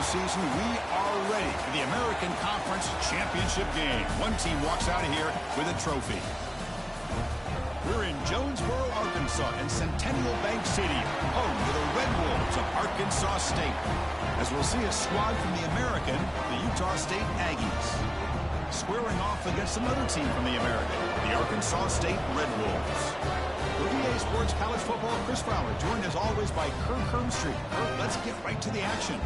season, we are ready for the American Conference Championship game. One team walks out of here with a trophy. We're in Jonesboro, Arkansas, in Centennial Bank Stadium, home to the Red Wolves of Arkansas State. As we'll see a squad from the American, the Utah State Aggies, squaring off against another team from the American, the Arkansas State Red Wolves. For VA Sports College Football, Chris Fowler, joined as always by Kirk Hermstreet. Kirk, let's get right to the action.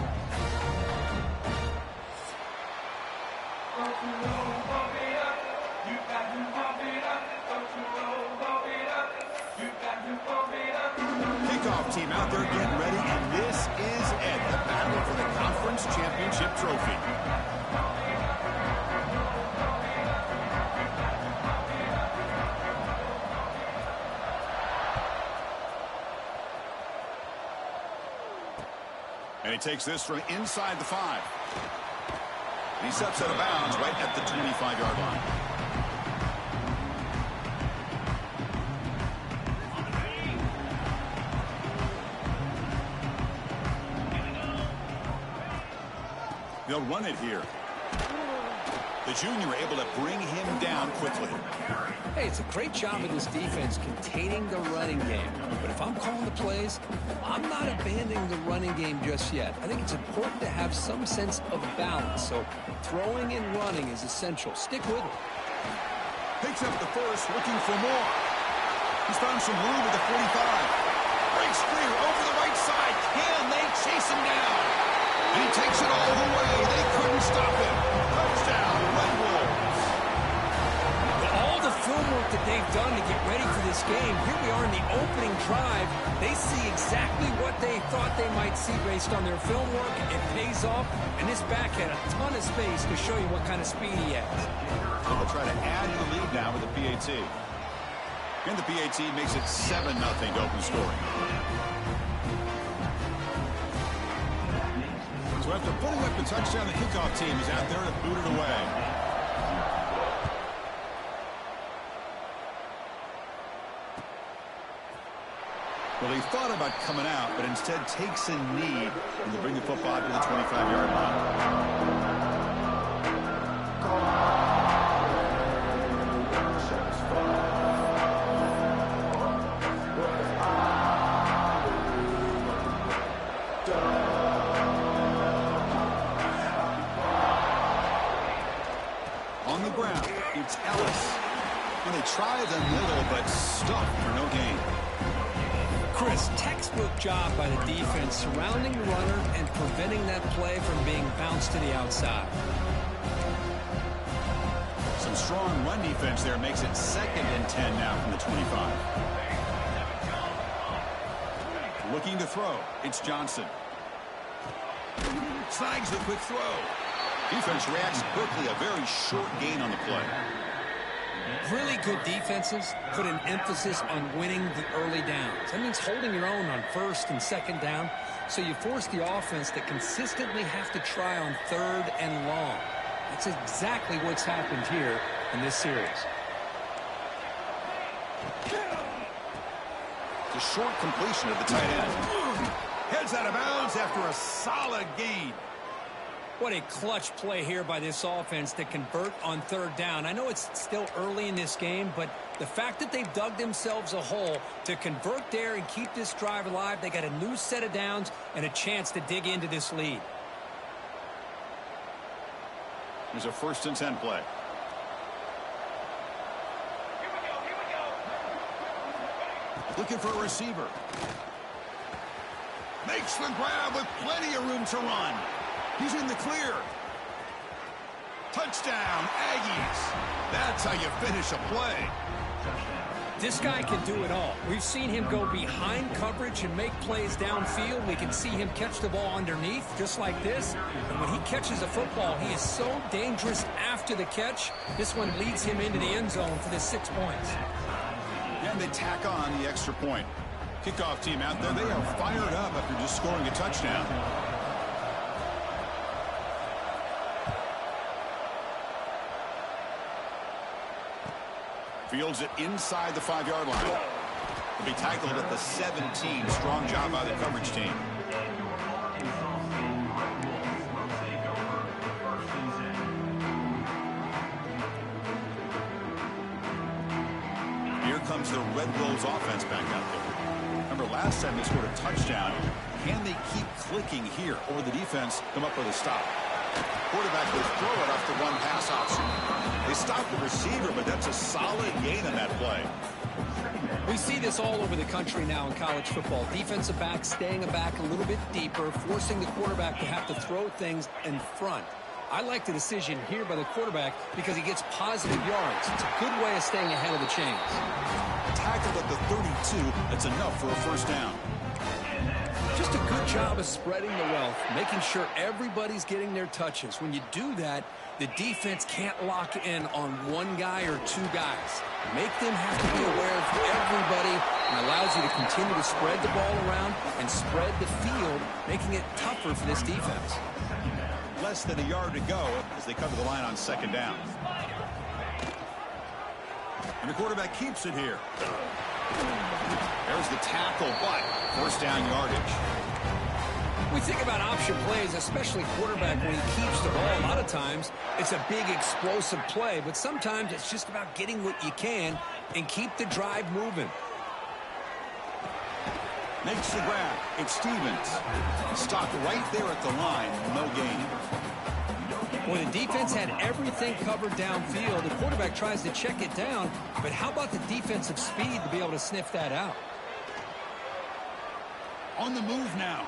Kickoff team out there getting ready, and this is it, the battle for the conference championship trophy. And he takes this from inside the 5. And he steps out of bounds right at the 25-yard line. They'll run it here. The junior able to bring him down quickly. Hey, it's a great job of this defense containing the running game. But if I'm calling the plays, I'm not abandoning the running game just yet. I think it's important to have some sense of balance. So throwing and running is essential. Stick with it. Picks up the first, looking for more. He's found some room at the 45. Breaks clear over the right side. Can they chase him down? And he takes it all the way. They couldn't stop him. Touchdown, Red Wolves. All the film work that they've done to get ready for this game, here we are in the opening drive. They see exactly what they thought they might see based on their film work. It pays off, and this back had a ton of space to show you what kind of speed he has. They'll try to add to the lead now with the PAT. And the PAT makes it 7-0 to open scoring. So after putting up the touchdown, the kickoff team is out there to boot it away. Well, he thought about coming out, but instead takes a knee and they bring the football to the 25-yard line. On the ground, it's Ellis. And they try the middle, but stuffed for no gain. Chris, textbook job by the defense surrounding the runner and preventing that play from being bounced to the outside. Some strong run defense there makes it 2nd and 10 now from the 25. Looking to throw. It's Johnson. Snags the quick throw. Defense reacts quickly. A very short gain on the play. Really good defenses put an emphasis on winning the early downs. That means holding your own on 1st and 2nd down, so you force the offense to consistently have to try on 3rd and long. That's exactly what's happened here in this series. It's a short completion of the tight end. Heads out of bounds after a solid gain. What a clutch play here by this offense to convert on 3rd down. I know it's still early in this game, but the fact that they've dug themselves a hole to convert there and keep this drive alive, they got a new set of downs and a chance to dig into this lead. Here's a 1st and 10 play. Looking for a receiver. Makes the grab with plenty of room to run. He's in the clear. Touchdown, Aggies. That's how you finish a play. This guy can do it all. We've seen him go behind coverage and make plays downfield. We can see him catch the ball underneath, just like this. And when he catches a football, he is so dangerous after the catch. This one leads him into the end zone for the 6 points. And they tack on the extra point. Kickoff team out there, they are fired up after just scoring a touchdown. Fields it inside the 5-yard line. He'll be tackled at the 17. Strong job by the coverage team. brings the Red Wolves offense back out there. Remember last time they scored a touchdown. Can they keep clicking here, or the defense come up with a stop? Quarterback will throw it off the one pass option. They stopped the receiver, but that's a solid gain on that play. We see this all over the country now in college football. Defensive backs staying back a little bit deeper, forcing the quarterback to have to throw things in front. I like the decision here by the quarterback because he gets positive yards. It's a good way of staying ahead of the chains. Tackled at the 32. That's enough for a first down. Just a good job of spreading the wealth, making sure everybody's getting their touches. When you do that, the defense can't lock in on one guy or two guys. Make them have to be aware of everybody and allows you to continue to spread the ball around and spread the field, making it tougher for this defense. Less than a yard to go as they cover the line on second down. And the quarterback keeps it here. There's the tackle, but first down yardage. We think about option plays, especially quarterback when he keeps the ball. A lot of times, it's a big explosive play, but sometimes it's just about getting what you can and keep the drive moving. Makes the grab. It's Stevens. Stopped right there at the line. No gain. Well, the defense had everything covered downfield. The quarterback tries to check it down, but how about the defensive speed to be able to sniff that out? On the move now.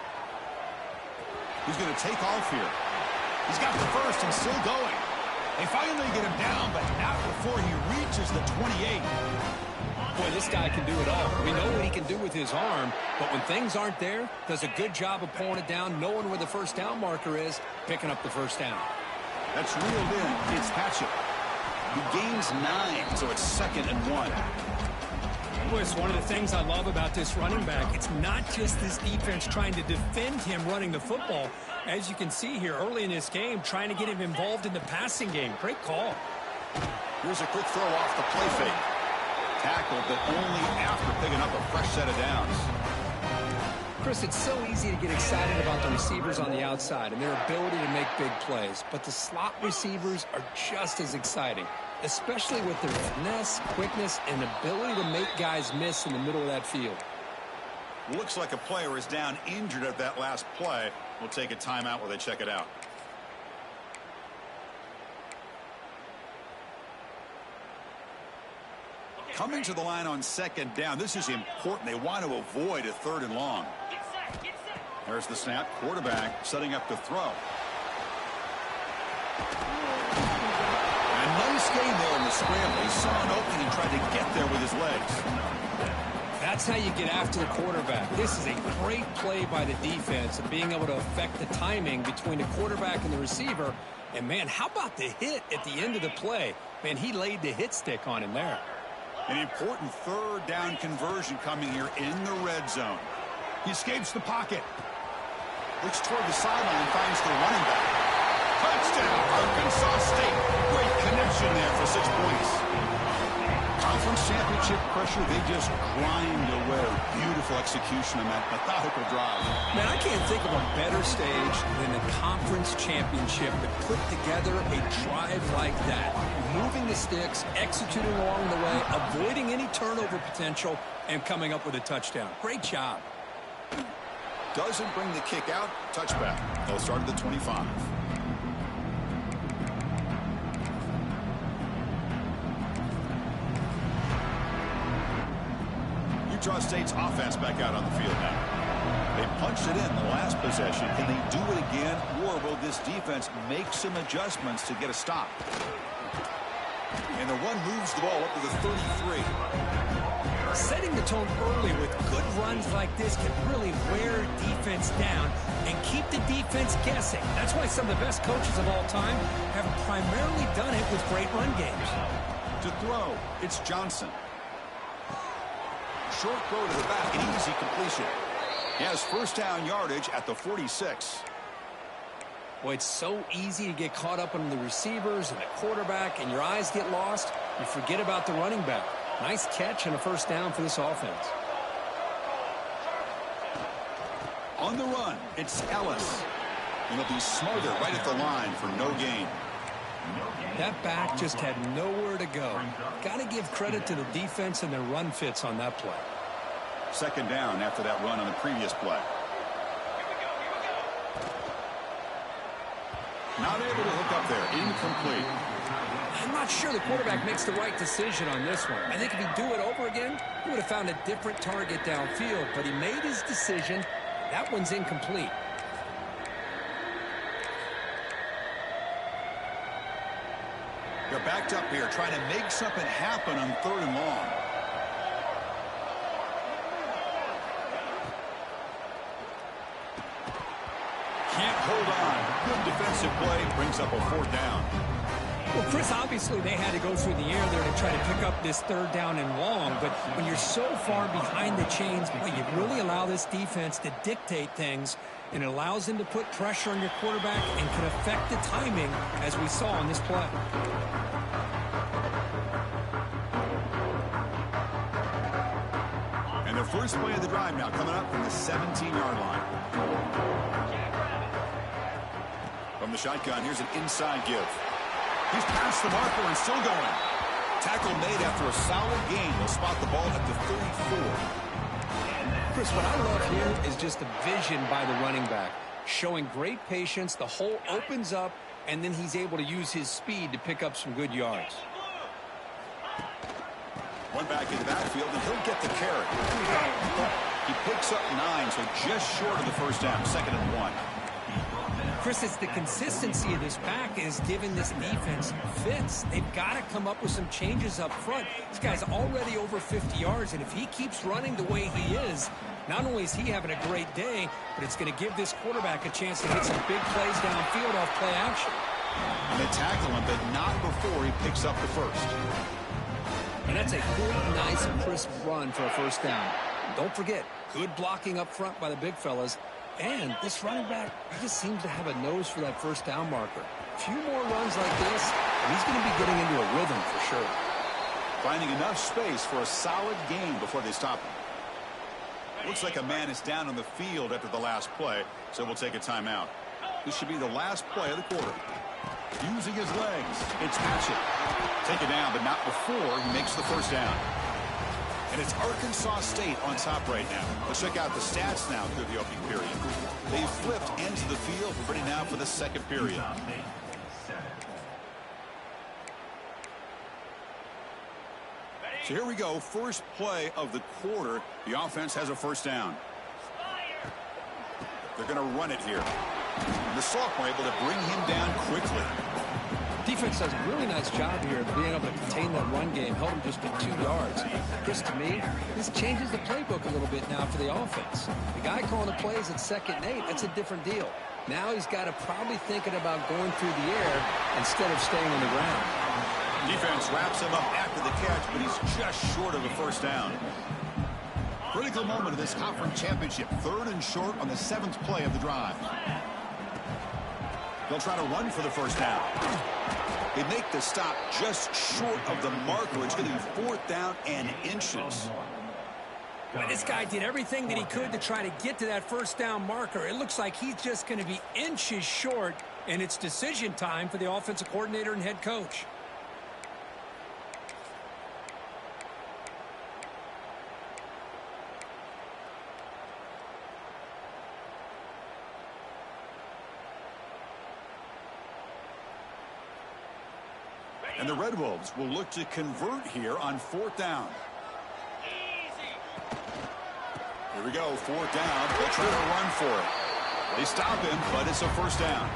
He's going to take off here. He's got the first and still going. They finally get him down, but not before he reaches the 28. Boy, this guy can do it all. We know what he can do with his arm, but when things aren't there, does a good job of pulling it down, knowing where the first down marker is, picking up the first down. That's reeled in. It's Hatchett. He gains 9, so it's 2nd and 1. Well, it's one of the things I love about this running back. It's not just this defense trying to defend him running the football. As you can see here early in this game, trying to get him involved in the passing game. Great call. Here's a quick throw off the play fake. Tackled, but only after picking up a fresh set of downs. Chris, it's so easy to get excited about the receivers on the outside and their ability to make big plays, but the slot receivers are just as exciting, especially with their finesse, quickness, and ability to make guys miss in the middle of that field. Looks like a player is down injured at that last play. We'll take a timeout while they check it out. Coming to the line on second down. This is important. They want to avoid a 3rd and long. There's the snap. Quarterback setting up to throw. And nice gain there in the scramble. He saw an opening and tried to get there with his legs. That's how you get after the quarterback. This is a great play by the defense of being able to affect the timing between the quarterback and the receiver. And, man, how about the hit at the end of the play? Man, he laid the hit stick on him there. An important 3rd down conversion coming here in the red zone. He escapes the pocket. Looks toward the sideline, finds the running back. Touchdown, Arkansas State. Great connection there for 6 points. Conference championship pressure, they just grind away. Beautiful execution on that methodical drive. Man, I can't think of a better stage than the conference championship to put together a drive like that. Moving the sticks, executing along the way, avoiding any turnover potential, and coming up with a touchdown. Great job. Doesn't bring the kick out. Touchback. They'll start at the 25. Utah State's offense back out on the field now. They punched it in the last possession. Can they do it again, or will this defense make some adjustments to get a stop? And the run moves the ball up to the 33. Setting the tone early with good runs like this can really wear defense down and keep the defense guessing. That's why some of the best coaches of all time have primarily done it with great run games. To throw, it's Johnson. Short throw to the back, an easy completion. He has first down yardage at the 46. Boy, it's so easy to get caught up on the receivers and the quarterback, and your eyes get lost. You forget about the running back. Nice catch and a first down for this offense. On the run, it's Ellis. And they'll be smarter right at the line for no gain. That back just had nowhere to go. Got to give credit to the defense and their run fits on that play. Second down after that run on the previous play. Not able to hook up there. Incomplete. I'm not sure the quarterback makes the right decision on this one. I think if he'd do it over again, he would have found a different target downfield, but he made his decision. That one's incomplete. They're backed up here trying to make something happen on 3rd and long. Can't hold on. Good defensive play brings up a 4th down. Well, Chris, obviously they had to go through the air there to try to pick up this 3rd down and long, but when you're so far behind the chains, boy, you really allow this defense to dictate things, and it allows them to put pressure on your quarterback and can affect the timing, as we saw on this play. And the first play of the drive now coming up from the 17-yard line. From the shotgun, here's an inside give. He's past the marker and still going. Tackle made after a solid gain. They'll spot the ball at the 34. Chris, what I love here is just the vision by the running back. Showing great patience, the hole opens up, and then he's able to use his speed to pick up some good yards. One back in the backfield, and he'll get the carry. He picks up 9, so just short of the first down, 2nd and 1. Chris, it's the consistency of this back is giving this defense fits. They've got to come up with some changes up front. This guy's already over 50 yards, and if he keeps running the way he is, not only is he having a great day, but it's going to give this quarterback a chance to hit some big plays downfield off play action. And they tackle him, but not before he picks up the first. And that's a good, nice, crisp run for a first down. Don't forget, good blocking up front by the big fellas. And this running back, he just seems to have a nose for that first down marker. A few more runs like this, and he's going to be getting into a rhythm for sure. Finding enough space for a solid gain before they stop him. Looks like a man is down on the field after the last play, so we'll take a timeout. This should be the last play of the quarter. Using his legs, it's Hatchett. Take it down, but not before he makes the first down. And it's Arkansas State on top right now. Let's check out the stats now through the opening period. They've flipped into the field, ready now for the second period. So here we go, first play of the quarter. The offense has a first down. They're going to run it here. And the sophomore able to bring him down quickly. Defense does a really nice job here of being able to contain that run game, held him just at 2 yards. Chris, to me, this changes the playbook a little bit now for the offense. The guy calling the plays at 2nd and 8, that's a different deal. Now he's got to probably thinking about going through the air instead of staying on the ground. Defense wraps him up after the catch, but he's just short of the first down. Critical moment of this conference championship. 3rd and short on the 7th play of the drive. They'll try to run for the first down. They make the stop just short of the marker. It's going to be 4th down and inches. Well, this guy did everything that he could to try to get to that first down marker. It looks like he's just going to be inches short, and it's decision time for the offensive coordinator and head coach. And the Red Wolves will look to convert here on 4th down. Here we go, 4th down. They'll try to run for it. They stop him, but it's a first down.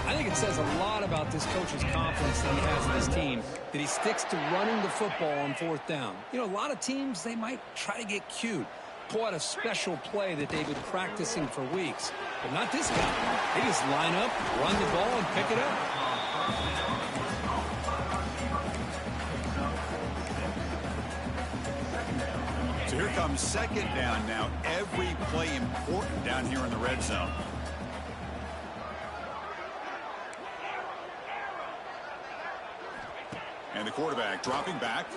I think it says a lot about this coach's confidence that he has in his team, that he sticks to running the football on 4th down. You know, a lot of teams, they might try to get cute, pull out a special play that they've been practicing for weeks. But not this guy. They just line up, run the ball, and pick it up. So here comes 2nd down now. Every play important down here in the red zone. And the quarterback dropping back.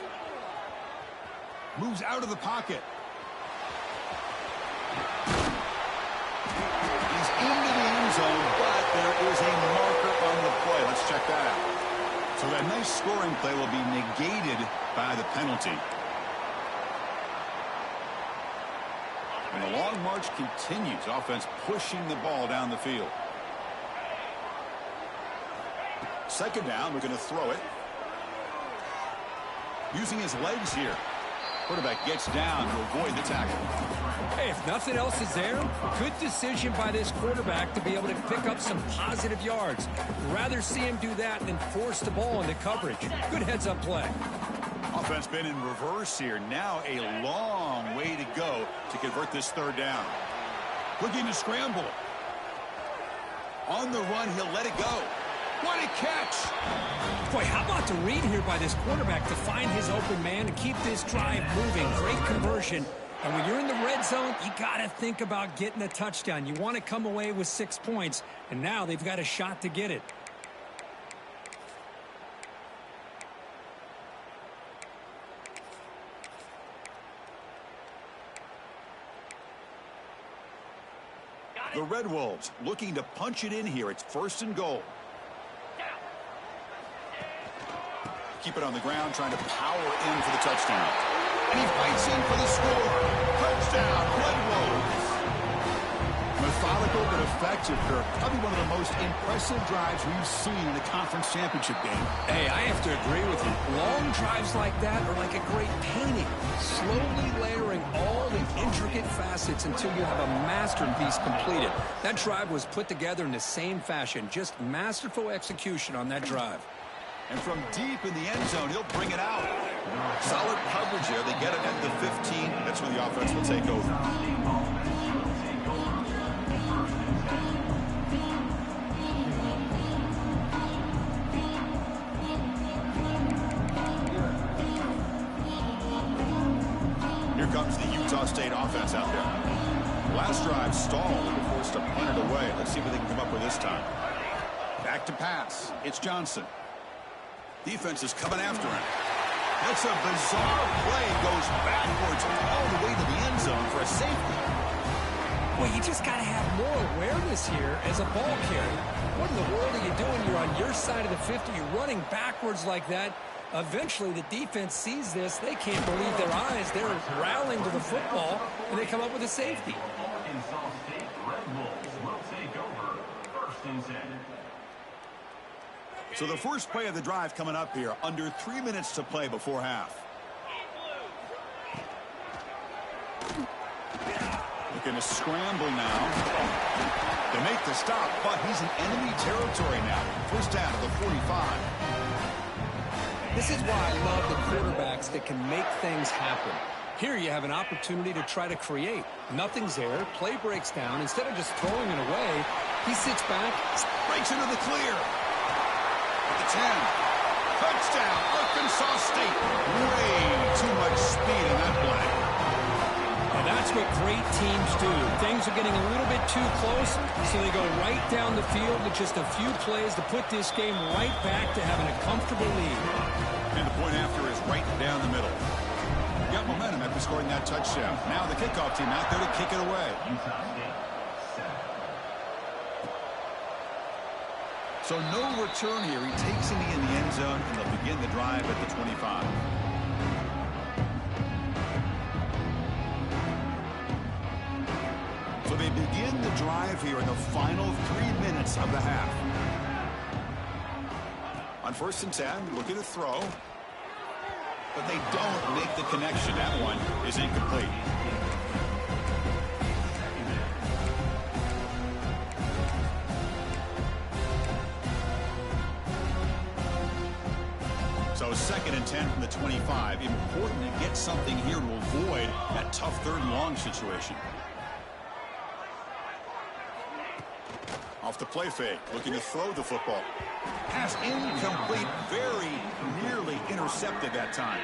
Moves out of the pocket. He's into the end zone, but there is a marker on the play. Let's check that out. scoring play will be negated by the penalty. And the long march continues. Offense pushing the ball down the field. Second down, we're going to throw it. Using his legs here. Quarterback gets down to avoid the tackle. Hey, if nothing else is there, good decision by this quarterback to be able to pick up some positive yards. Rather see him do that than force the ball into coverage. Good heads-up play. Offense been in reverse here. Now a long way to go to convert this third down. Looking to scramble. On the run, he'll let it go. What a catch! Boy, how about the read here by this quarterback to find his open man and keep this drive moving. Great conversion. And when you're in the red zone, you got to think about getting a touchdown. You want to come away with 6 points, and now they've got a shot to get it. The Red Wolves looking to punch it in here. It's 1st and goal. Keep it on the ground, trying to power in for the touchdown. And he fights in for the score. Touchdown, Red Wolves. Methodical but effective, Kirk. Probably one of the most impressive drives we've seen in the conference championship game. Hey, I have to agree with you. Long drives like that are like a great painting. Slowly layering all the intricate facets until you have a masterpiece completed. That drive was put together in the same fashion. Just masterful execution on that drive. And from deep in the end zone, he'll bring it out. Solid coverage here. They get it at the 15. That's where the offense will take over. Here comes the Utah State offense out there. Last drive stalled. They were forced to punt it away. Let's see what they can come up with this time. Back to pass. It's Johnson. Defense is coming after him. That's a bizarre play. Goes backwards all the way to the end zone for a safety. Well, you just got to have more awareness here as a ball carrier. What in the world are you doing? You're on your side of the 50. You're running backwards like that. Eventually, the defense sees this. They can't believe their eyes. They're rallying to the football, and they come up with a safety. Arkansas State Red Wolves will take over 1st and 10. So the first play of the drive coming up here. Under 3 minutes to play before half. Looking to scramble now. They make the stop, but he's in enemy territory now. First down to the 45. This is why I love the quarterbacks that can make things happen. Here you have an opportunity to try to create. Nothing's there. Play breaks down. Instead of just throwing it away, he sits back. Breaks into the clear. At the 10. Touchdown, Arkansas State. Way too much speed in that play. And that's what great teams do. Things are getting a little bit too close, so they go right down the field with just a few plays to put this game right back to having a comfortable lead. And the point after is right down the middle. Got momentum after scoring that touchdown. Now the kickoff team out there to kick it away. So no return here. He takes it in the end zone, and they'll begin the drive at the 25. So they begin the drive here in the final 3 minutes of the half. On 1st and 10, looking to throw. But they don't make the connection. That one is incomplete. So 2nd and 10 from the 25. Important to get something here to avoid that tough 3rd and long situation. Off the play fake, looking to throw the football. Pass incomplete, very nearly intercepted that time.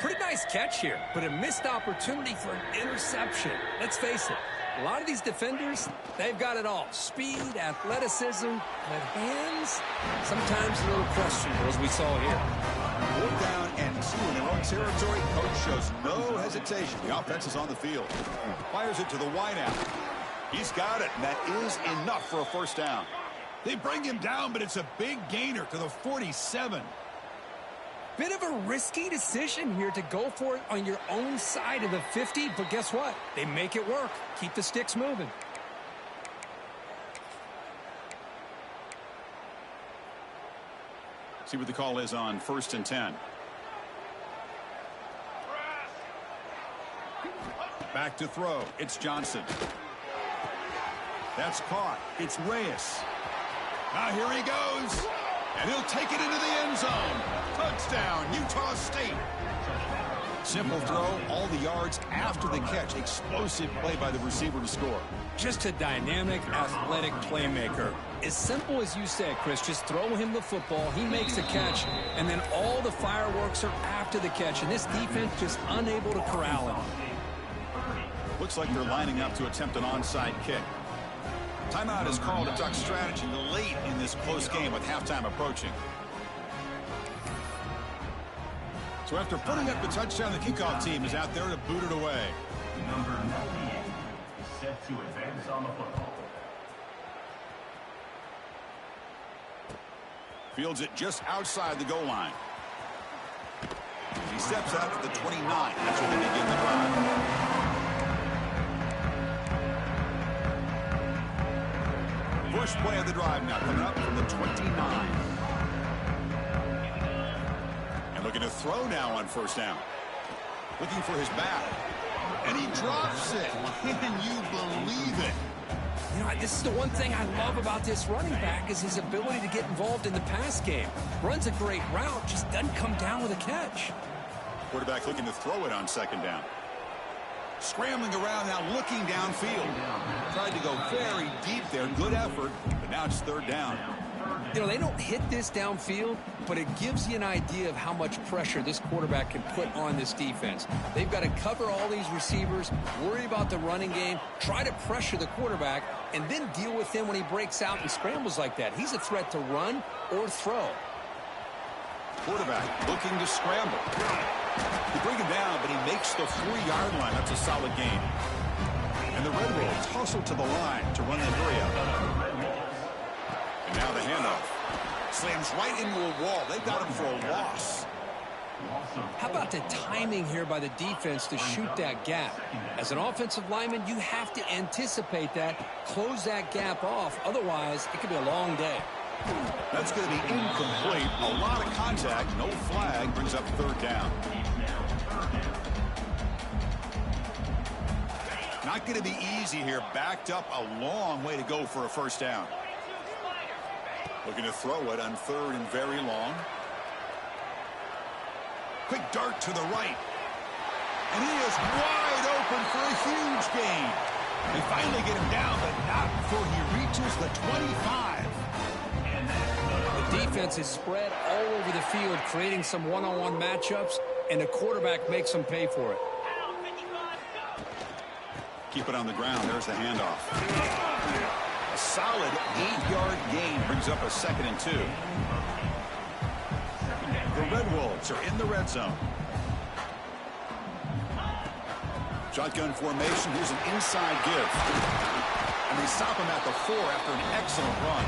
Pretty nice catch here, but a missed opportunity for an interception. Let's face it, a lot of these defenders, they've got it all. Speed, athleticism, but hands, sometimes a little questionable, as we saw here. 4th down and 2 in their own territory. Coach shows no hesitation. The offense is on the field. Fires it to the wideout. He's got it, and that is enough for a 1st down. They bring him down, but it's a big gainer to the 47. Bit of a risky decision here to go for it on your own side of the 50, but guess what? They make it work. Keep the sticks moving. See what the call is on 1st and 10. Back to throw. It's Johnson. That's caught. It's Reyes. Now here he goes. And he'll take it into the end zone. Touchdown, Utah State. Simple throw, all the yards after the catch. Explosive play by the receiver to score. Just a dynamic, athletic playmaker. As simple as you said, Chris, just throw him the football, he makes the catch, and then all the fireworks are after the catch, and this defense just unable to corral him. Looks like they're lining up to attempt an onside kick. Timeout is called. A duck strategy late in this close game with halftime approaching. So after putting up the touchdown, the kickoff team is out there to boot it away. Number 98 is set to advance on the football. Fields it just outside the goal line. He steps out to the 29. That's where they begin the drive. First play of the drive now coming up from the 29. And looking to throw now on 1st down. Looking for his back. And he drops it. Can you believe it? You know, this is the one thing I love about this running back is his ability to get involved in the pass game. Runs a great route, just doesn't come down with a catch. Quarterback looking to throw it on 2nd down. Scrambling around now, looking downfield. Tried to go very deep there. Good effort, but now it's 3rd down. You know, they don't hit this downfield, but it gives you an idea of how much pressure this quarterback can put on this defense. They've got to cover all these receivers, worry about the running game, try to pressure the quarterback, and then deal with him when he breaks out and scrambles like that. He's a threat to run or throw. Quarterback looking to scramble. They bring him down, but he makes the 3-yard line. That's a solid gain. And the Red Wolves hustle to the line to run the hurry up. And now the handoff. Slams right into a wall. They got him for a loss. How about the timing here by the defense to shoot that gap? As an offensive lineman, you have to anticipate that, close that gap off. Otherwise, it could be a long day. That's going to be incomplete. A lot of contact. No flag. Brings up 3rd down. Not going to be easy here. Backed up a long way to go for a 1st down. Looking to throw it on 3rd and very long. Quick dart to the right. And he is wide open for a huge gain. They finally get him down, but not before he reaches the 25. The defense is spread all over the field, creating some one-on-one matchups, and the quarterback makes them pay for it. Keep it on the ground. There's the handoff. A solid 8-yard gain brings up a 2nd and 2. The Red Wolves are in the red zone. Shotgun formation. Here's an inside give. And they stop him at the 4 after an excellent run.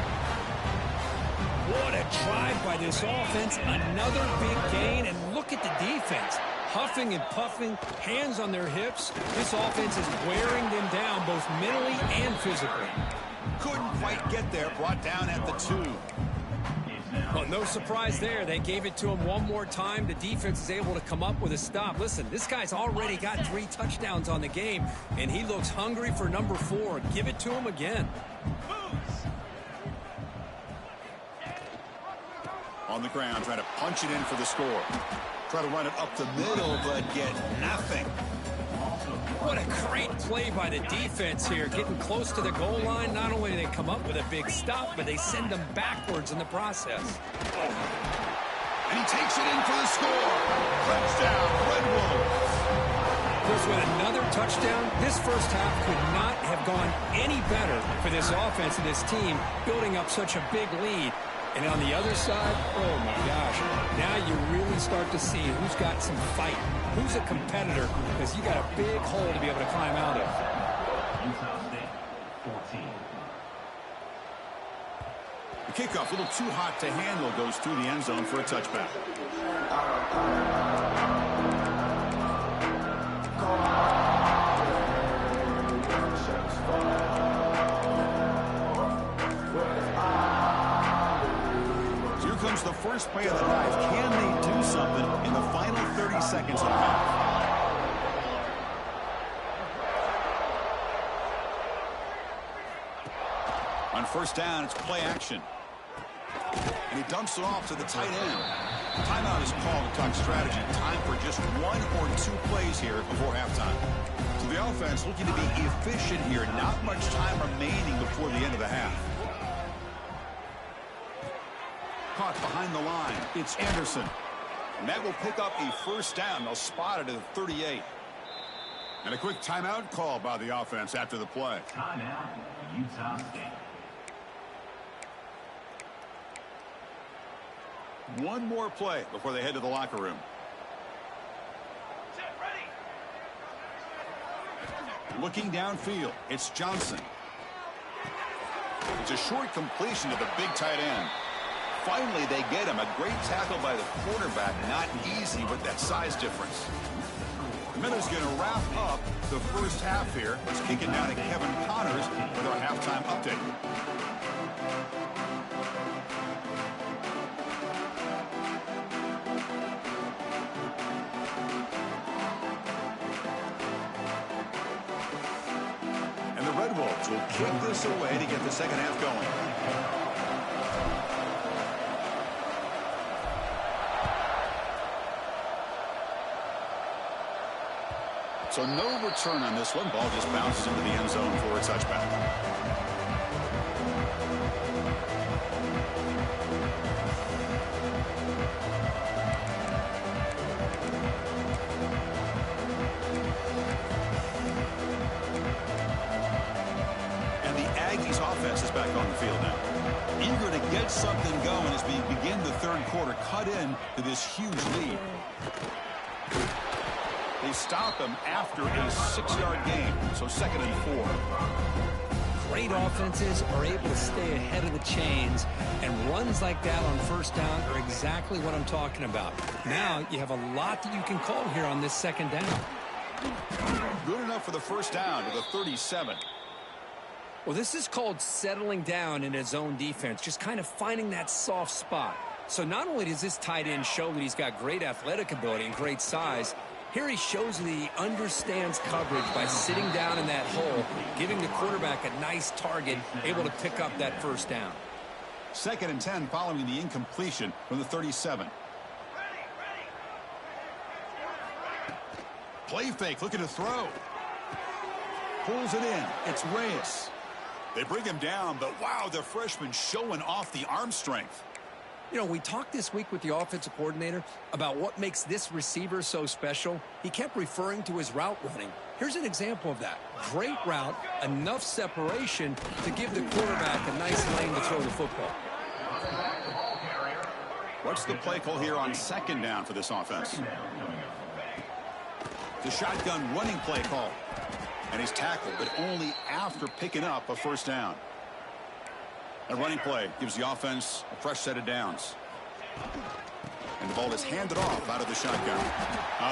What a drive by this offense. Another big gain, and look at the defense. Huffing and puffing, hands on their hips. This offense is wearing them down both mentally and physically. Couldn't quite get there. Brought down at the 2. Well, no surprise there. They gave it to him one more time. The defense is able to come up with a stop. Listen, this guy's already got 3 touchdowns on the game, and he looks hungry for number 4. Give it to him again. On the ground, trying to punch it in for the score. Try to run it up the middle, but get nothing. What a great play by the defense here. Getting close to the goal line, not only do they come up with a big stop, but they send them backwards in the process. And he takes it in for the score. Touchdown, Red Wolves. Chris, with another touchdown, this first half could not have gone any better for this offense and this team, building up such a big lead. And on the other side, oh my gosh, now you really start to see who's got some fight, who's a competitor, because you got a big hole to be able to climb out of. Utah State, 14. The kickoff, a little too hot to handle, goes through the end zone for a touchback. So here comes the first play of the drive. Can they do something in the final 30 seconds of the half? On first down, it's play action. And he dumps it off to the tight end. Timeout is called to talk strategy. Time for just 1 or 2 plays here before halftime. So the offense looking to be efficient here. Not much time remaining before the end of the half. Caught behind the line. It's Anderson. And that will pick up a first down. They'll spot it at the 38. And a quick timeout call by the offense after the play. Timeout, Utah State. One more play before they head to the locker room. Looking downfield, it's Johnson. It's a short completion to the big tight end. Finally, they get him. A great tackle by the quarterback. Not easy with that size difference. The Minnows going to wrap up the first half here. Let's kick it down to Kevin Connors with our halftime update. Will kick this away to get the second half going. So no return on this one. Ball just bounces into the end zone for a touchback. Offense is back on the field now. Eager to get something going as we begin the third quarter. Cut in to this huge lead. They stop him after a 6-yard gain. So 2nd and 4. Great offenses are able to stay ahead of the chains, and runs like that on first down are exactly what I'm talking about. Now you have a lot that you can call here on this second down. Good enough for the first down to the 37. Well, this is called settling down in his zone defense, just kind of finding that soft spot. So not only does this tight end show that he's got great athletic ability and great size, here he shows that he understands coverage by sitting down in that hole, giving the quarterback a nice target, able to pick up that first down. 2nd and 10 following the incompletion from the 37. Play fake, looking to throw. Pulls it in. It's Reyes. They bring him down, but wow, the freshman showing off the arm strength. You know, we talked this week with the offensive coordinator about what makes this receiver so special. He kept referring to his route running. Here's an example of that. Great route, enough separation to give the quarterback a nice lane to throw the football. What's the play call here on 2nd down for this offense? The shotgun running play call. And he's tackled, but only after picking up a first down. A running play gives the offense a fresh set of downs. And the ball is handed off out of the shotgun.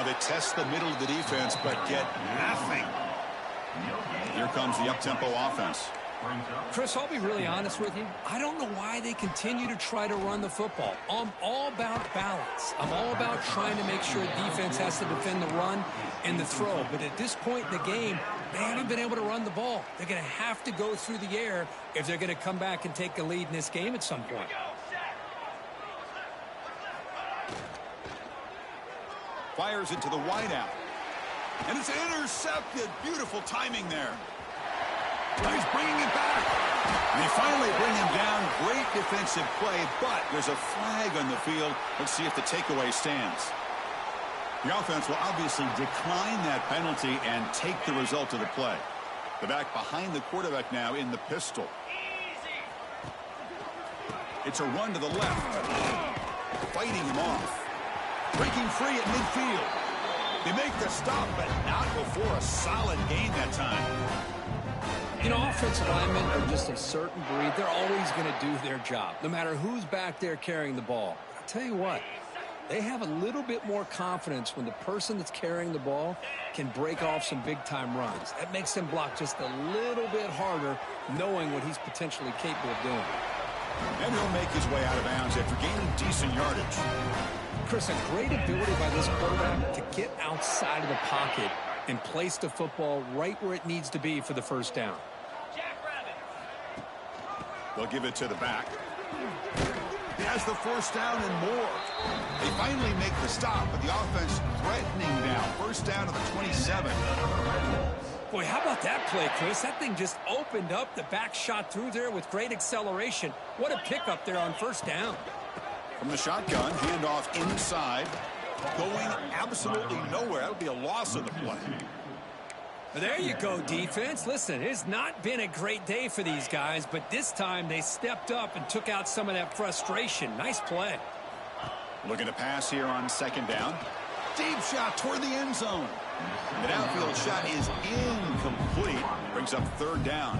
They test the middle of the defense, but get nothing. Here comes the up-tempo offense. Chris, I'll be really honest with you. I don't know why they continue to try to run the football. I'm all about balance. I'm all about trying to make sure defense has to defend the run and the throw. But at this point in the game, they haven't been able to run the ball. They're going to have to go through the air if they're going to come back and take a lead in this game at some point. Fires it to the wideout. And it's intercepted. Beautiful timing there. Now he's bringing it back. And they finally bring him down. Great defensive play, but there's a flag on the field. Let's see if the takeaway stands. The offense will obviously decline that penalty and take the result of the play. The back behind the quarterback now in the pistol. It's a run to the left. Fighting him off. Breaking free at midfield. They make the stop, but not before a solid gain that time. You know, offensive linemen are just a certain breed. They're always going to do their job, no matter who's back there carrying the ball. I'll tell you what, they have a little bit more confidence when the person that's carrying the ball can break off some big-time runs. That makes them block just a little bit harder, knowing what he's potentially capable of doing. And he'll make his way out of bounds after gaining decent yardage. Chris, a great ability by this quarterback to get outside of the pocket and place the football right where it needs to be for the first down. They'll give it to the back. He has the first down and more. They finally make the stop, but the offense threatening now. First down to the 27. Boy, how about that play, Chris? That thing just opened up. The back shot through there with great acceleration. What a pickup there on first down. From the shotgun, handoff inside. Going absolutely nowhere. That would be a loss of the play. There you go, defense. Listen, it's not been a great day for these guys, but this time they stepped up and took out some of that frustration. Nice play. Looking to pass here on second down. Deep shot toward the end zone. The downfield shot is incomplete. Brings up third down.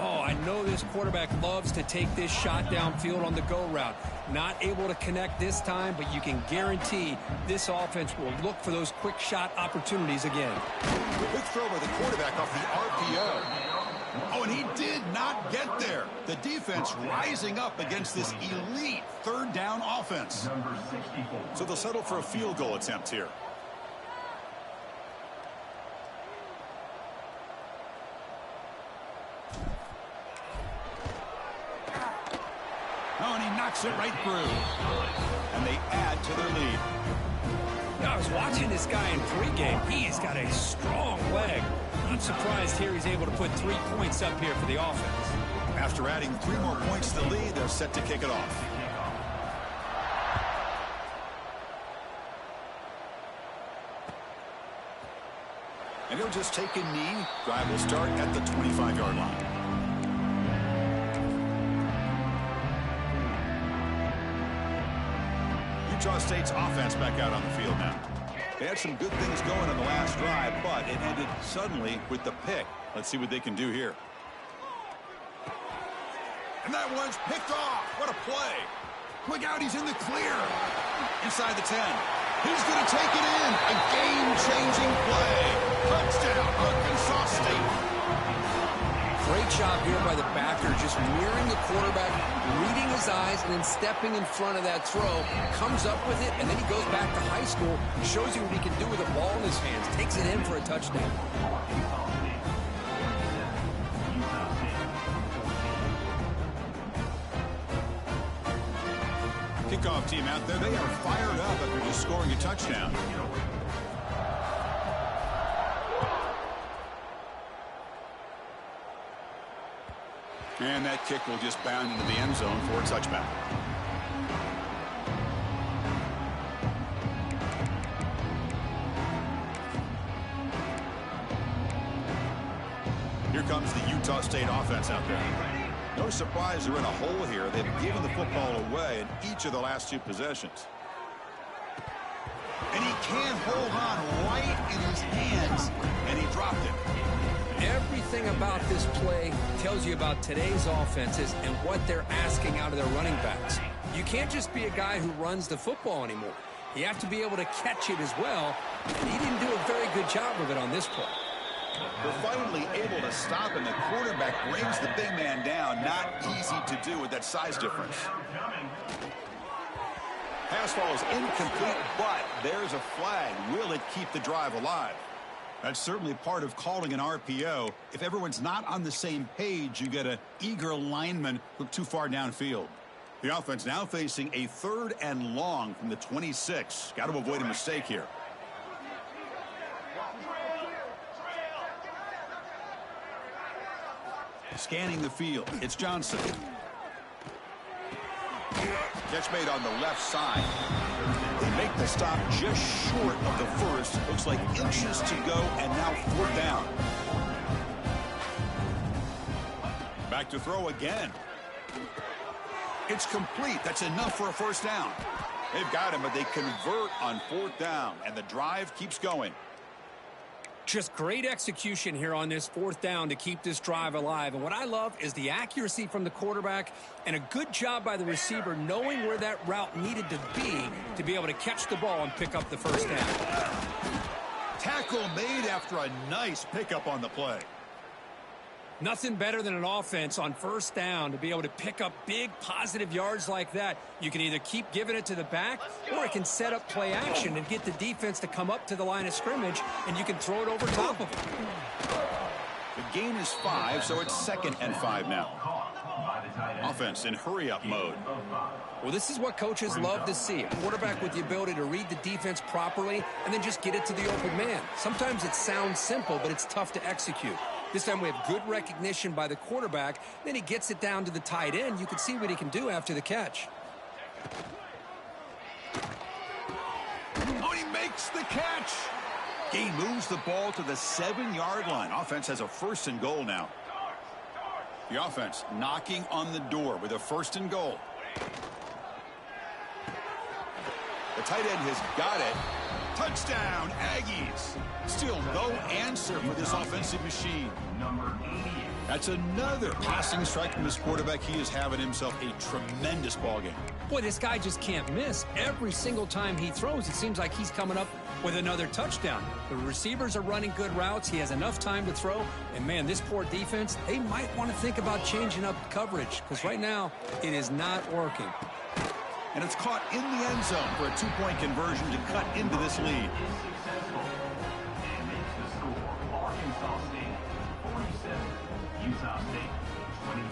Oh, I know this quarterback loves to take this shot downfield on the go route. Not able to connect this time, but you can guarantee this offense will look for those quick shot opportunities again. The big throw by the quarterback off the RPO. Oh, and he did not get there. The defense rising up against this elite third down offense. So they'll settle for a field goal attempt here. Oh, and he knocks it right through. And they add to their lead. Now, I was watching this guy in pregame. He's got a strong leg. Not surprised here he's able to put 3 points up here for the offense. After adding 3 more points to the lead, they're set to kick it off. And he'll just take a knee. Drive will start at the 25-yard line. Utah State's offense back out on the field now. They had some good things going on the last drive, but it ended suddenly with the pick. Let's see what they can do here. And that one's picked off. What a play. Look out, he's in the clear. Inside the 10. He's going to take it in. A game-changing play. Touchdown, Arkansas State. Great job here by the backer, just mirroring the quarterback, reading his eyes, and then stepping in front of that throw. Comes up with it, and then he goes back to high school, shows you what he can do with a ball in his hands. Takes it in for a touchdown. Kickoff team out there, they are fired up after just scoring a touchdown. And that kick will just bound into the end zone for a touchback. Here comes the Utah State offense out there. No surprise they're in a hole here. They've given the football away in each of the last 2 possessions. And he can't hold on right in his hands, and he dropped it. Everything about this play tells you about today's offenses and what they're asking out of their running backs. You can't just be a guy who runs the football anymore. You have to be able to catch it as well, and he didn't do a very good job of it on this play. They're finally able to stop him. The quarterback brings the big man down. Not easy to do with that size difference. Pass ball is incomplete, but there's a flag. Will it keep the drive alive? That's certainly part of calling an RPO. If everyone's not on the same page, you get an eager lineman look too far downfield. The offense now facing a 3rd and long from the 26. Got to avoid a mistake here. Scanning the field, it's Johnson. Catch made on the left side. They make the stop just short of the first. Looks like inches to go, and now 4th down. Back to throw again. It's complete. That's enough for a first down. They've got him, but they convert on 4th down, and the drive keeps going. Just great execution here on this fourth down to keep this drive alive. And what I love is the accuracy from the quarterback and a good job by the receiver knowing where that route needed to be able to catch the ball and pick up the first down. Tackle made after a nice pickup on the play. Nothing better than an offense on first down to be able to pick up big positive yards like that. You can either keep giving it to the back or it can set up play action and get the defense to come up to the line of scrimmage and you can throw it over top of them. The gain is 5, so it's 2nd and 5 now. Offense in hurry-up mode. Well, this is what coaches love to see. A quarterback with the ability to read the defense properly and then just get it to the open man. Sometimes it sounds simple, but it's tough to execute. This time we have good recognition by the quarterback. Then he gets it down to the tight end. You can see what he can do after the catch. Oh, he makes the catch. He moves the ball to the 7-yard line. Offense has a 1st and goal now. The offense knocking on the door with a 1st and goal. The tight end has got it. Touchdown, Aggies. Still no answer for this offensive machine. That's another passing strike from this quarterback. He is having himself a tremendous ball game. Boy, this guy just can't miss. Every single time he throws, it seems like he's coming up with another touchdown. The receivers are running good routes. He has enough time to throw. And, man, this poor defense, they might want to think about changing up coverage because right now it is not working. And it's caught in the end zone for a 2-point conversion to cut into this lead. And makes the score Arkansas State 47, Utah State 22.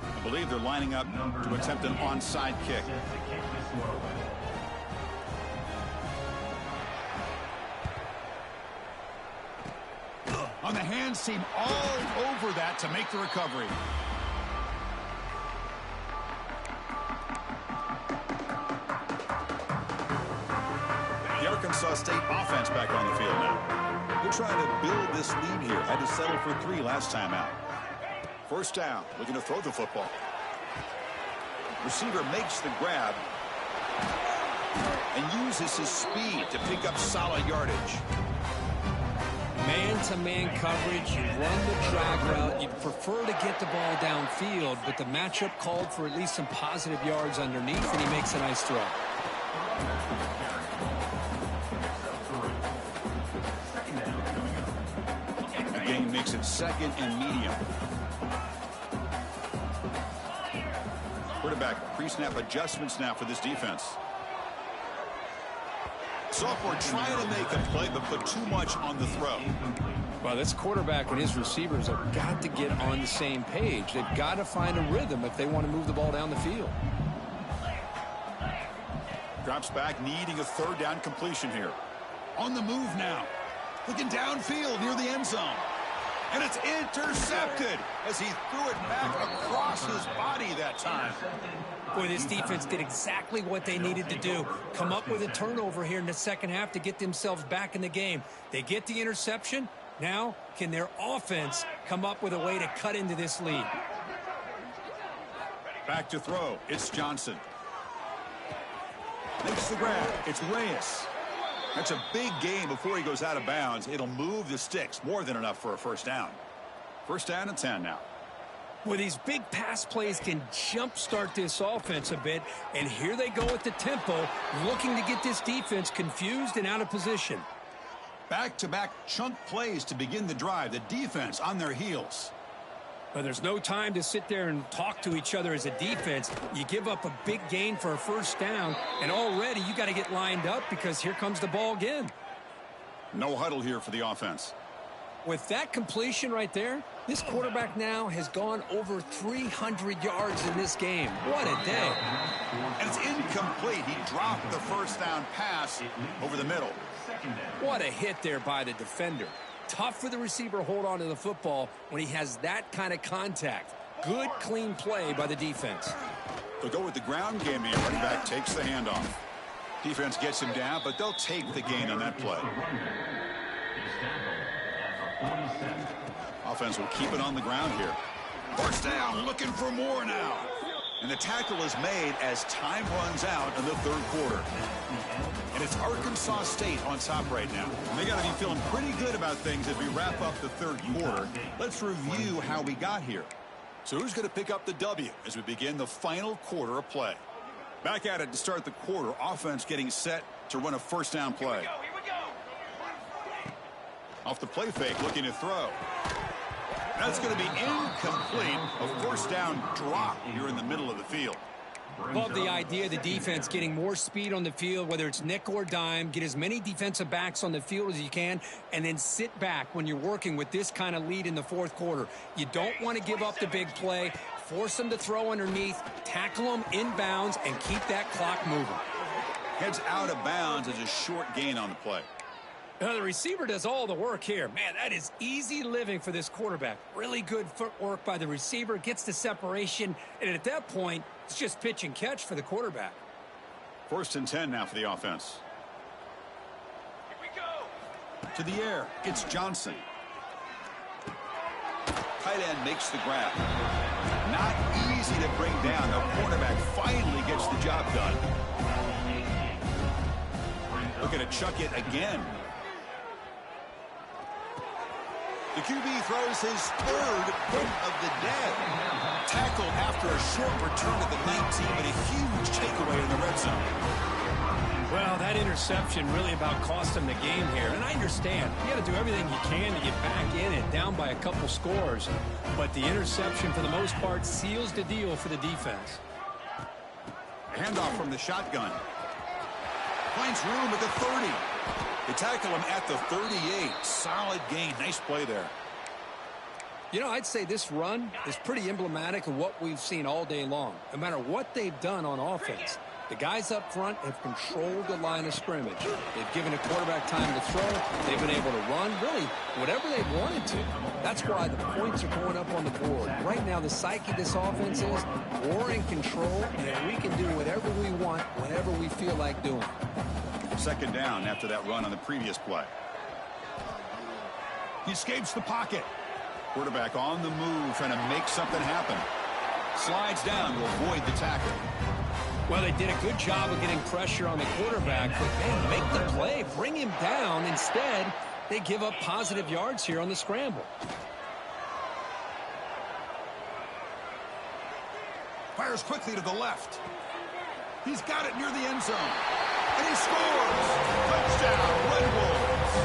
I believe they're lining up to attempt an onside kick. On the hands team all over that to make the recovery. The Arkansas State offense back on the field now. They're trying to build this lead here. Had to settle for 3 last time out. 1st down, looking to throw the football. Receiver makes the grab and uses his speed to pick up solid yardage. Man-to-man coverage, you run the drag route, you prefer to get the ball downfield, but the matchup called for at least some positive yards underneath, and he makes a nice throw. The game makes it 2nd and medium. Quarterback pre-snap adjustments now for this defense. Sophomore trying to make a play, but put too much on the throw. Well, this quarterback and his receivers have got to get on the same page. They've got to find a rhythm if they want to move the ball down the field. Drops back, needing a 3rd down completion here. On the move now. Looking downfield near the end zone. And it's intercepted as he threw it back across his body that time. Boy, this defense did exactly what they needed to do. Come up with a turnover here in the second half to get themselves back in the game. They get the interception. Now, can their offense come up with a way to cut into this lead? Back to throw. It's Johnson. Makes the grab. It's Reyes. That's a big game before he goes out of bounds. It'll move the sticks. More than enough for a 1st down. 1st down and 10 now. Well, these big pass plays can jumpstart this offense a bit. And here they go at the tempo, looking to get this defense confused and out of position. Back-to-back chunk plays to begin the drive. The defense on their heels. But there's no time to sit there and talk to each other as a defense. You give up a big gain for a 1st down, and already you got to get lined up because here comes the ball again. No huddle here for the offense. With that completion right there, this quarterback now has gone over 300 yards in this game. What a day. And it's incomplete. He dropped the 1st down pass over the middle. What a hit there by the defender. Tough for the receiver to hold on to the football when he has that kind of contact. Good, clean play by the defense. They'll go with the ground game here. Running back takes the handoff. Defense gets him down, but they'll take the gain on that play. Offense will keep it on the ground here. 1st down, looking for more now. And the tackle is made as time runs out in the third quarter. And it's Arkansas State on top right now. And they got to be feeling pretty good about things as we wrap up the third quarter. Let's review how we got here. So who's going to pick up the W as we begin the final quarter of play? Back at it to start the quarter. Offense getting set to run a first down play. Here we go. Off the play fake, looking to throw. That's going to be incomplete. A first down drop here in the middle of the field. Love the idea of the defense getting more speed on the field, whether it's nickel or dime. Get as many defensive backs on the field as you can, and then sit back when you're working with this kind of lead in the fourth quarter. You don't want to give up the big play. Force them to throw underneath, tackle them inbounds, and keep that clock moving. Heads out of bounds as a short gain on the play. The receiver does all the work here. Man, that is easy living for this quarterback. Really good footwork by the receiver, gets the separation, and at that point, it's just pitch and catch for the quarterback. 1st and 10 now for the offense. Here we go. To the air, it's Johnson. Tight end makes the grab. Not easy to bring down. The cornerback finally gets the job done. Looking to chuck it again. The QB throws his third hit of the day. Tackled after a short return to the 19, but a huge takeaway in the red zone. Well, that interception really about cost him the game here. And I understand. You got to do everything you can to get back in it, down by a couple scores. But the interception, for the most part, seals the deal for the defense. Handoff from the shotgun. Finds room at the 30. They tackle him at the 38. Solid gain. Nice play there. You know, I'd say this run is pretty emblematic of what we've seen all day long. No matter what they've done on offense, the guys up front have controlled the line of scrimmage. They've given a quarterback time to throw. They've been able to run, really, whatever they've wanted to. That's why the points are going up on the board. Right now, the psyche of this offense is we're in control, and we can do whatever we want, whenever we feel like doing. 2nd down after that run on the previous play. He escapes the pocket. Quarterback on the move, trying to make something happen. Slides down to avoid the tackle. Well, they did a good job of getting pressure on the quarterback, but, man, make the play, bring him down. Instead, they give up positive yards here on the scramble. Fires quickly to the left. He's got it near the end zone. And he scores! Touchdown, Red Wolves!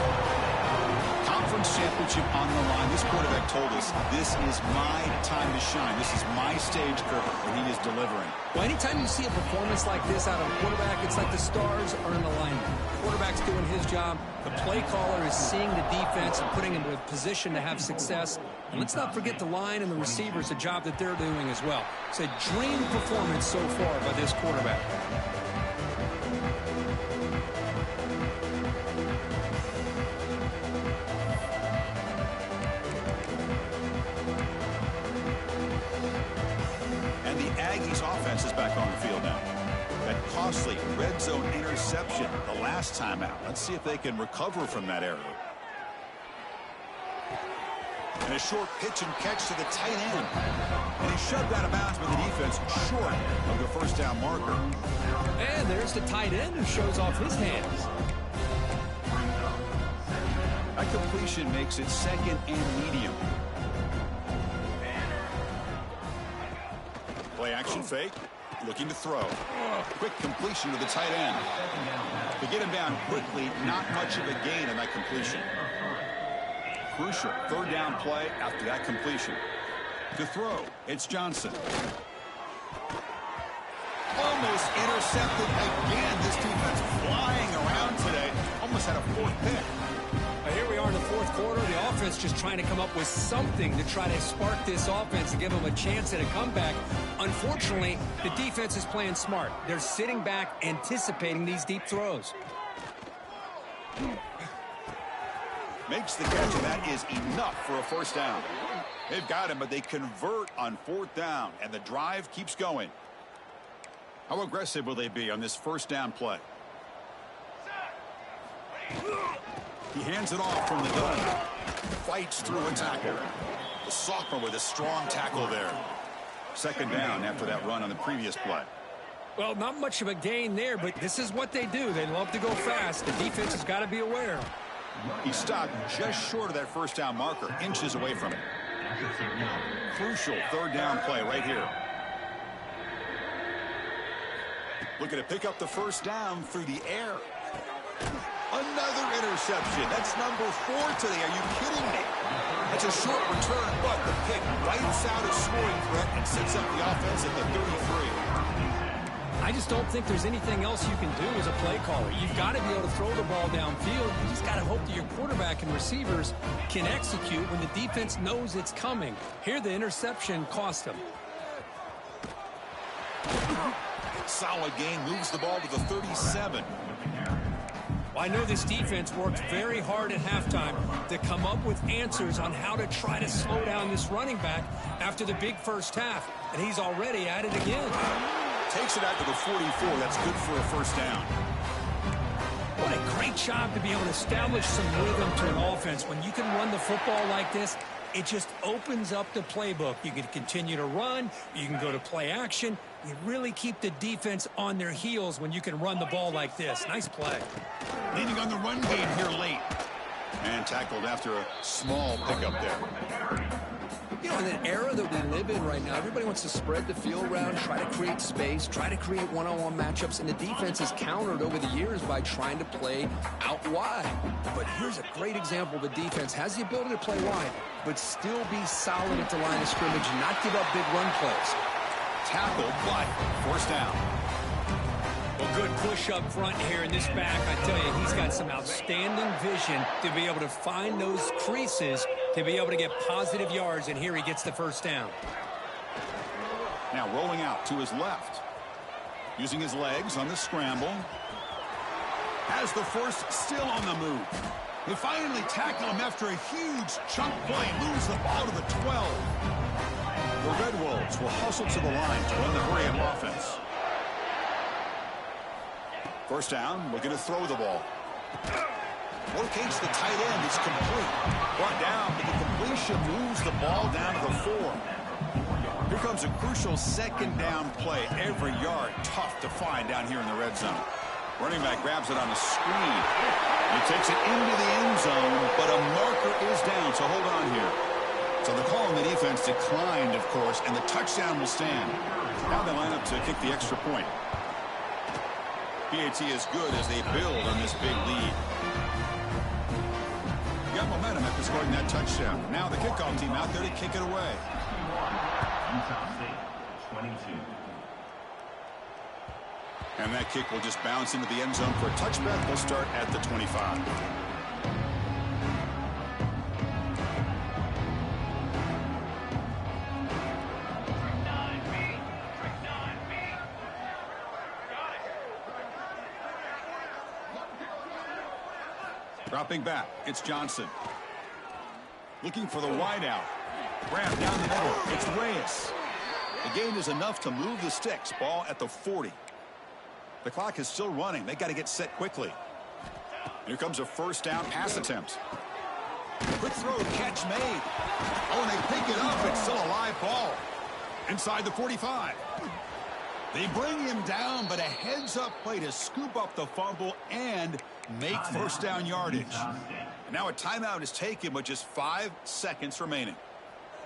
Conference championship on the line. This quarterback told us, this is my time to shine. This is my stage curve, and he is delivering. Well, anytime you see a performance like this out of a quarterback, it's like the stars are in alignment. The quarterback's doing his job. The play caller is seeing the defense and putting him in a position to have success. And let's not forget the line and the receivers, the job that they're doing as well. It's a dream performance so far by this quarterback. Offense is back on the field now. That costly red zone interception the last time out. Let's see if they can recover from that error. And a short pitch and catch to the tight end. And he shoved out of bounds with the defense short of the first down marker. And there's the tight end who shows off his hands. That completion makes it 2nd and medium. Play action fake, looking to throw. Quick completion to the tight end. To get him down quickly, not much of a gain on that completion. Crucial 3rd down play after that completion. To throw, it's Johnson. Almost intercepted again. This defense flying around today. Almost had a 4th pick. Here we are in the fourth quarter. The offense just trying to come up with something to try to spark this offense and give them a chance at a comeback. Unfortunately, the defense is playing smart. They're sitting back, anticipating these deep throws. Makes the catch, and that is enough for a first down. They've got him, but they convert on 4th down, and the drive keeps going. How aggressive will they be on this first down play? He hands it off from the gun. Fights through a tackle. The sophomore with a strong tackle there. Second down after that run on the previous play. Well, not much of a gain there, but this is what they do. They love to go fast. The defense has got to be aware. He stopped just short of that first down marker, inches away from it. Crucial third down play right here. Looking to pick up the first down through the air. Another interception. That's number 4 today. Are you kidding me? That's a short return, but the pick wipes out a scoring threat and sets up the offense at the 33. I just don't think there's anything else you can do as a play caller. You've got to be able to throw the ball downfield. You just got to hope that your quarterback and receivers can execute when the defense knows it's coming. Here, the interception cost them. Solid gain, moves the ball to the 37. I know this defense worked very hard at halftime to come up with answers on how to try to slow down this running back after the big first half, and he's already at it again. Takes it out to the 44. That's good for a first down. What a great job to be able to establish some rhythm to an offense. When you can run the football like this, it just opens up the playbook. You can continue to run. You can go to play action. You really keep the defense on their heels when you can run the ball like this. Nice play. Leaning on the run game here late. And tackled after a small pickup there. You know, in an era that we live in right now, everybody wants to spread the field around, try to create space, try to create one-on-one matchups, and the defense has countered over the years by trying to play out wide. But here's a great example of a defense has the ability to play wide, but still be solid at the line of scrimmage and not give up big run plays. Tackled, but first down. Well, good push up front here in this back. I tell you, he's got some outstanding vision to be able to find those creases, to be able to get positive yards, and here he gets the first down. Now rolling out to his left. Using his legs on the scramble. Has the first, still on the move. They finally tackle him after a huge chunk play. Lose the ball to the 12. The Red Wolves will hustle to the line to run the hurry-up offense. First down, looking to throw the ball. Locates the tight end. It's complete. Brought down, but the completion moves the ball down to the 4. Here comes a crucial second down play. Every yard tough to find down here in the red zone. Running back grabs it on the screen. He takes it into the end zone, but a marker is down, so hold on here. So the call on the defense declined, of course, and the touchdown will stand. Now they line up to kick the extra point. PAT is good as they build on this big lead. Got momentum after scoring that touchdown. Now the kickoff team out there to kick it away. Utah State, 22. And that kick will just bounce into the end zone for a touchback. They'll start at the 25. Dropping back, it's Johnson. Looking for the wideout. Grab down the middle, it's Reyes. The gain is enough to move the sticks. Ball at the 40. The clock is still running. They got to get set quickly. Here comes a first down pass attempt. Quick throw, catch made. Oh, and they pick it up. It's still a live ball. Inside the 45. They bring him down, but a heads-up play to scoop up the fumble and make first down yardage. Now a timeout is taken with just 5 seconds remaining.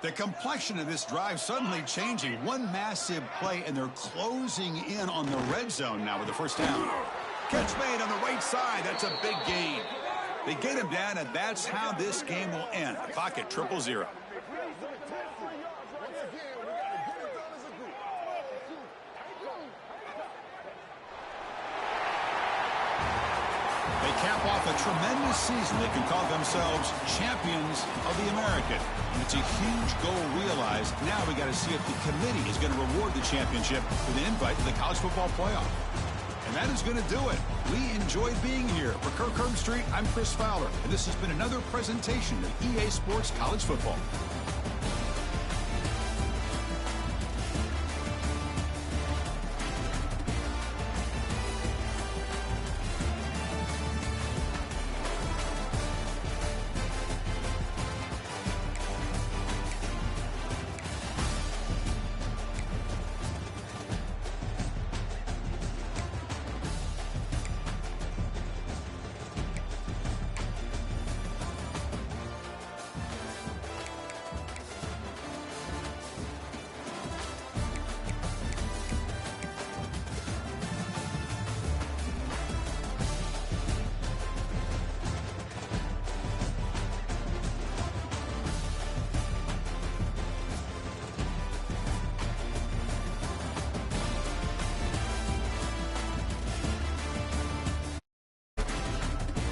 The complexion of this drive suddenly changing. One massive play, and they're closing in on the red zone now with the first down. Catch made on the right side. That's a big gain. They get him down, and that's how this game will end. The clock at 0-0. They cap off a tremendous season. They can call themselves champions of the American. And it's a huge goal realized. Now we got to see if the committee is going to reward the championship with an invite to the college football playoff. And that is going to do it. We enjoyed being here. For Kirk Herbstreit, I'm Chris Fowler. And this has been another presentation of EA Sports College Football.